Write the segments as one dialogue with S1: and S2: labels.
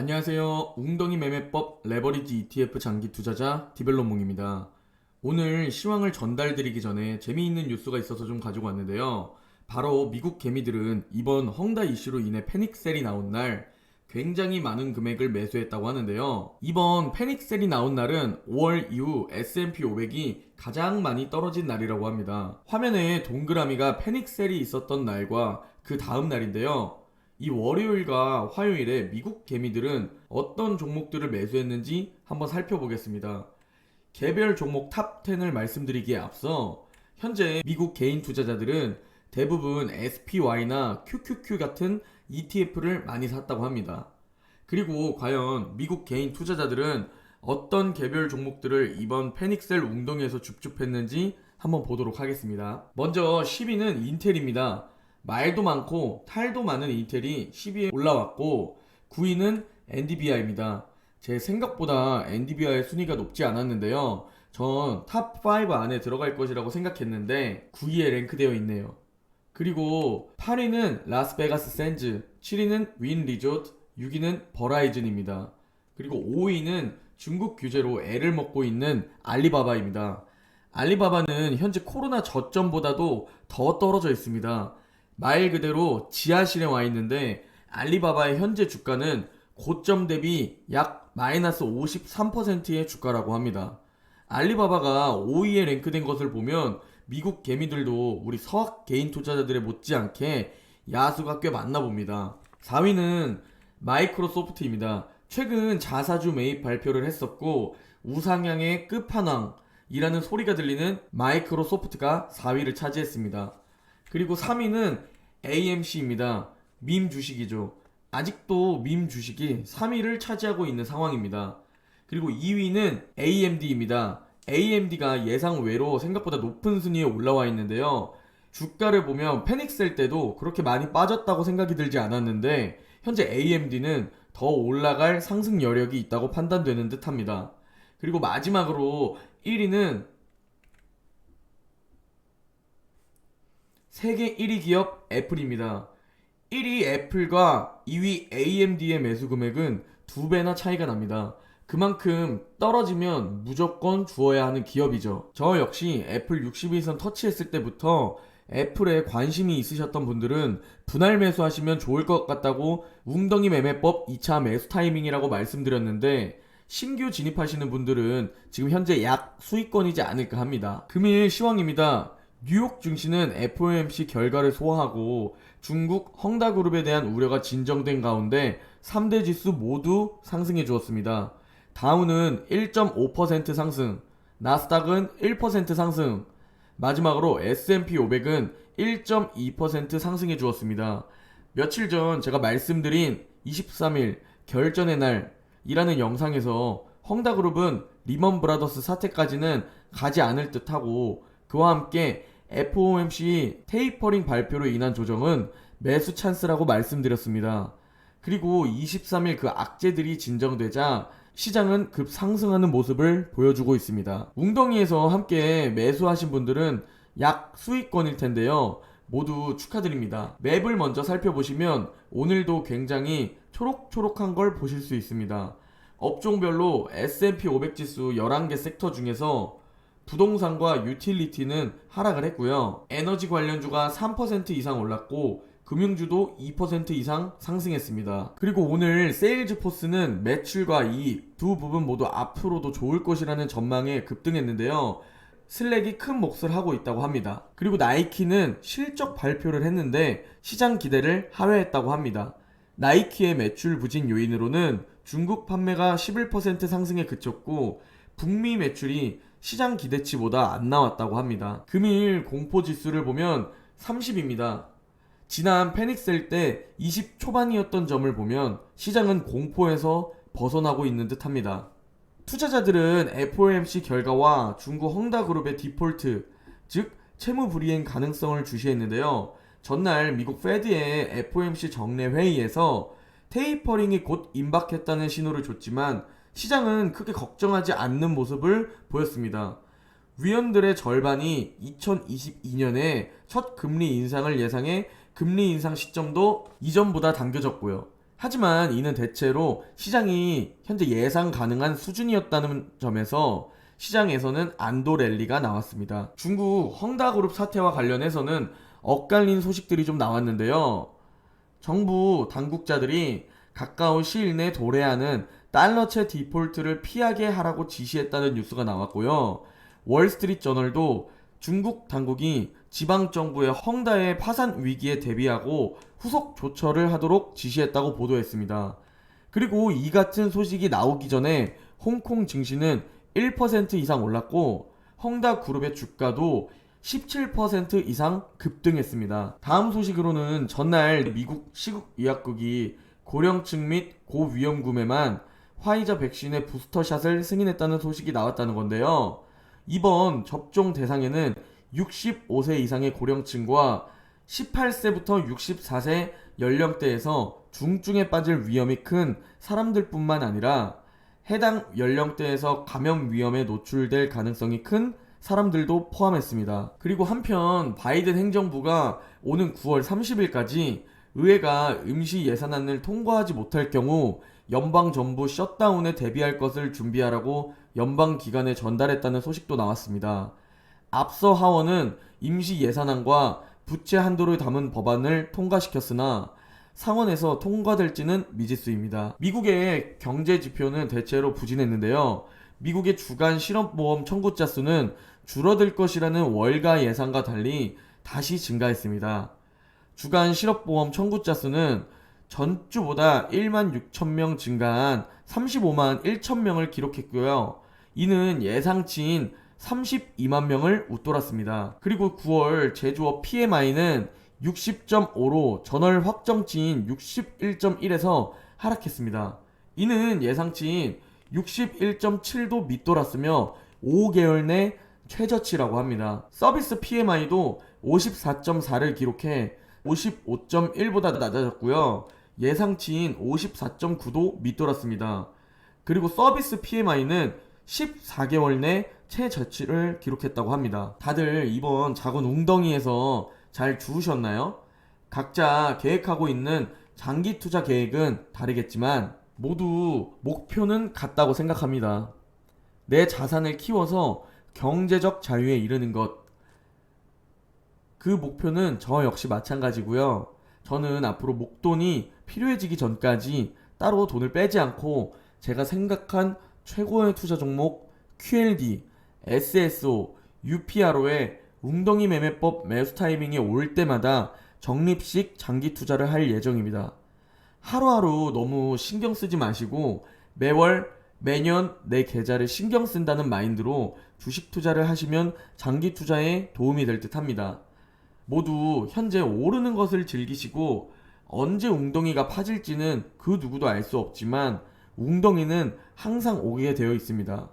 S1: 안녕하세요. 웅덩이 매매법 레버리지 ETF 장기 투자자 디벨롭몽입니다. 오늘 시황을 전달드리기 전에 재미있는 뉴스가 있어서 좀 가지고 왔는데요. 바로 미국 개미들은 이번 헝다 이슈로 인해 패닉셀이 나온 날 굉장히 많은 금액을 매수했다고 하는데요. 이번 패닉셀이 나온 날은 5월 이후 S&P 500이 가장 많이 떨어진 날이라고 합니다. 화면에 동그라미가 패닉셀이 있었던 날과 그 다음 날인데요. 이 월요일과 화요일에 미국 개미들은 어떤 종목들을 매수했는지 한번 살펴보겠습니다. 개별 종목 탑 10을 말씀드리기에 앞서 현재 미국 개인 투자자들은 대부분 SPY나 QQQ 같은 ETF를 많이 샀다고 합니다. 그리고 과연 미국 개인 투자자들은 어떤 개별 종목들을 이번 패닉셀 웅덩이에서 줍줍했는지 한번 보도록 하겠습니다. 먼저 10위는 인텔입니다. 말도 많고 탈도 많은 인텔이 10위에 올라왔고 9위는 엔디비아입니다. 제 생각보다 엔디비아의 순위가 높지 않았는데요. 전 탑 5 안에 들어갈 것이라고 생각했는데 9위에 랭크되어 있네요. 그리고 8위는 라스베가스 샌즈, 7위는 윈 리조트, 6위는 버라이즌입니다. 그리고 5위는 중국 규제로 애를 먹고 있는 알리바바입니다. 알리바바는 현재 코로나 저점보다도 더 떨어져 있습니다. 말 그대로 지하실에 와 있는데 알리바바의 현재 주가는 고점 대비 약 마이너스 53%의 주가라고 합니다. 알리바바가 5위에 랭크된 것을 보면 미국 개미들도 우리 서학 개인 투자자들의 못지않게 야수가 꽤 많나 봅니다. 4위는 마이크로소프트입니다. 최근 자사주 매입 발표를 했었고 우상향의 끝판왕이라는 소리가 들리는 마이크로소프트가 4위를 차지했습니다. 그리고 3위는 AMC입니다. 밈 주식이죠. 아직도 밈 주식이 3위를 차지하고 있는 상황입니다. 그리고 2위는 AMD입니다. AMD가 예상 외로 생각보다 높은 순위에 올라와 있는데요. 주가를 보면 패닉셀 때도 그렇게 많이 빠졌다고 생각이 들지 않았는데 현재 AMD는 더 올라갈 상승 여력이 있다고 판단되는 듯 합니다. 그리고 마지막으로 1위는 세계 1위 기업 애플입니다. 1위 애플과 2위 AMD의 매수 금액은 2배나 차이가 납니다. 그만큼 떨어지면 무조건 주어야 하는 기업이죠. 저 역시 애플 62선 터치했을 때부터 애플에 관심이 있으셨던 분들은 분할 매수하시면 좋을 것 같다고 웅덩이 매매법 2차 매수 타이밍이라고 말씀드렸는데 신규 진입하시는 분들은 지금 현재 약 수익권이지 않을까 합니다. 금일 시황입니다. 뉴욕 증시는 FOMC 결과를 소화하고 중국 헝다그룹에 대한 우려가 진정된 가운데 3대 지수 모두 상승해 주었습니다. 다우는 1.5% 상승, 나스닥은 1% 상승, 마지막으로 S&P 500은 1.2% 상승해 주었습니다. 며칠 전 제가 말씀드린 23일 결전의 날이라는 영상에서 헝다그룹은 리먼 브라더스 사태까지는 가지 않을 듯하고 그와 함께 FOMC 테이퍼링 발표로 인한 조정은 매수 찬스라고 말씀드렸습니다. 그리고 23일 그 악재들이 진정되자 시장은 급상승하는 모습을 보여주고 있습니다. 웅덩이에서 함께 매수하신 분들은 약 수익권일 텐데요. 모두 축하드립니다. 맵을 먼저 살펴보시면 오늘도 굉장히 초록초록한 걸 보실 수 있습니다. 업종별로 S&P 500 지수 11개 섹터 중에서 부동산과 유틸리티는 하락을 했고요. 에너지 관련주가 3% 이상 올랐고 금융주도 2% 이상 상승했습니다. 그리고 오늘 세일즈포스는 매출과 이익 두 부분 모두 앞으로도 좋을 것이라는 전망에 급등했는데요. 슬랙이 큰 몫을 하고 있다고 합니다. 그리고 나이키는 실적 발표를 했는데 시장 기대를 하회했다고 합니다. 나이키의 매출 부진 요인으로는 중국 판매가 11% 상승에 그쳤고 북미 매출이 시장 기대치보다 안 나왔다고 합니다. 금일 공포지수를 보면 30입니다. 지난 패닉셀 때 20 초반이었던 점을 보면 시장은 공포에서 벗어나고 있는 듯 합니다. 투자자들은 FOMC 결과와 중국 헝다그룹의 디폴트, 즉 채무 불이행 가능성을 주시했는데요. 전날 미국 페드의 FOMC 정례 회의에서 테이퍼링이 곧 임박했다는 신호를 줬지만 시장은 크게 걱정하지 않는 모습을 보였습니다. 위원들의 절반이 2022년에 첫 금리 인상을 예상해 금리 인상 시점도 이전보다 당겨졌고요. 하지만 이는 대체로 시장이 현재 예상 가능한 수준이었다는 점에서 시장에서는 안도 랠리가 나왔습니다. 중국 헝다그룹 사태와 관련해서는 엇갈린 소식들이 좀 나왔는데요. 정부 당국자들이 가까운 시일 내 도래하는 달러채 디폴트를 피하게 하라고 지시했다는 뉴스가 나왔고요. 월스트리트 저널도 중국 당국이 지방정부의 헝다의 파산 위기에 대비하고 후속 조처를 하도록 지시했다고 보도했습니다. 그리고 이 같은 소식이 나오기 전에 홍콩 증시는 1% 이상 올랐고 헝다 그룹의 주가도 17% 이상 급등했습니다. 다음 소식으로는 전날 미국 시국의약국이 고령층 및 고위험 구매만 화이자 백신의 부스터샷을 승인했다는 소식이 나왔다는 건데요. 이번 접종 대상에는 65세 이상의 고령층과 18세부터 64세 연령대에서 중증에 빠질 위험이 큰 사람들뿐만 아니라 해당 연령대에서 감염 위험에 노출될 가능성이 큰 사람들도 포함했습니다. 그리고 한편 바이든 행정부가 오는 9월 30일까지 의회가 임시 예산안을 통과하지 못할 경우 연방정부 셧다운에 대비할 것을 준비하라고 연방기관에 전달했다는 소식도 나왔습니다. 앞서 하원은 임시 예산안과 부채 한도를 담은 법안을 통과시켰으나 상원에서 통과될지는 미지수입니다. 미국의 경제 지표는 대체로 부진했는데요. 미국의 주간 실업보험 청구자 수는 줄어들 것이라는 월가 예상과 달리 다시 증가했습니다. 주간 실업보험 청구자 수는 전주보다 1만 6천 명 증가한 35만 1천 명을 기록했고요. 이는 예상치인 32만 명을 웃돌았습니다. 그리고 9월 제조업 PMI는 60.5로 전월 확정치인 61.1에서 하락했습니다. 이는 예상치인 61.7도 밑돌았으며 5개월 내 최저치라고 합니다. 서비스 PMI도 54.4를 기록해 55.1보다 낮아졌고요. 예상치인 54.9도 밑돌았습니다. 그리고 서비스 PMI는 14개월 내 최저치를 기록했다고 합니다. 다들 이번 작은 웅덩이에서 잘 주우셨나요? 각자 계획하고 있는 장기 투자 계획은 다르겠지만 모두 목표는 같다고 생각합니다. 내 자산을 키워서 경제적 자유에 이르는 것. 그 목표는 저 역시 마찬가지고요. 저는 앞으로 목돈이 필요해지기 전까지 따로 돈을 빼지 않고 제가 생각한 최고의 투자 종목 QLD, SSO, UPRO의 웅덩이 매매법 매수 타이밍이 올 때마다 적립식 장기 투자를 할 예정입니다. 하루하루 너무 신경 쓰지 마시고 매월, 매년 내 계좌를 신경 쓴다는 마인드로 주식 투자를 하시면 장기 투자에 도움이 될 듯 합니다. 모두 현재 오르는 것을 즐기시고 언제 웅덩이가 파질지는 그 누구도 알 수 없지만 웅덩이는 항상 오게 되어 있습니다.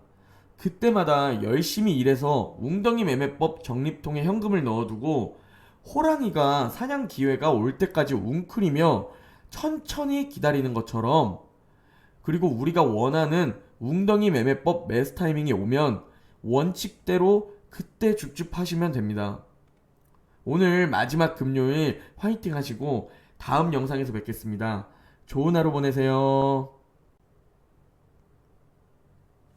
S1: 그때마다 열심히 일해서 웅덩이 매매법 적립통에 현금을 넣어두고 호랑이가 사냥 기회가 올 때까지 웅크리며 천천히 기다리는 것처럼, 그리고 우리가 원하는 웅덩이 매매법 매수 타이밍이 오면 원칙대로 그때 줍줍하시면 됩니다. 오늘 마지막 금요일 화이팅 하시고 다음 영상에서 뵙겠습니다. 좋은 하루 보내세요.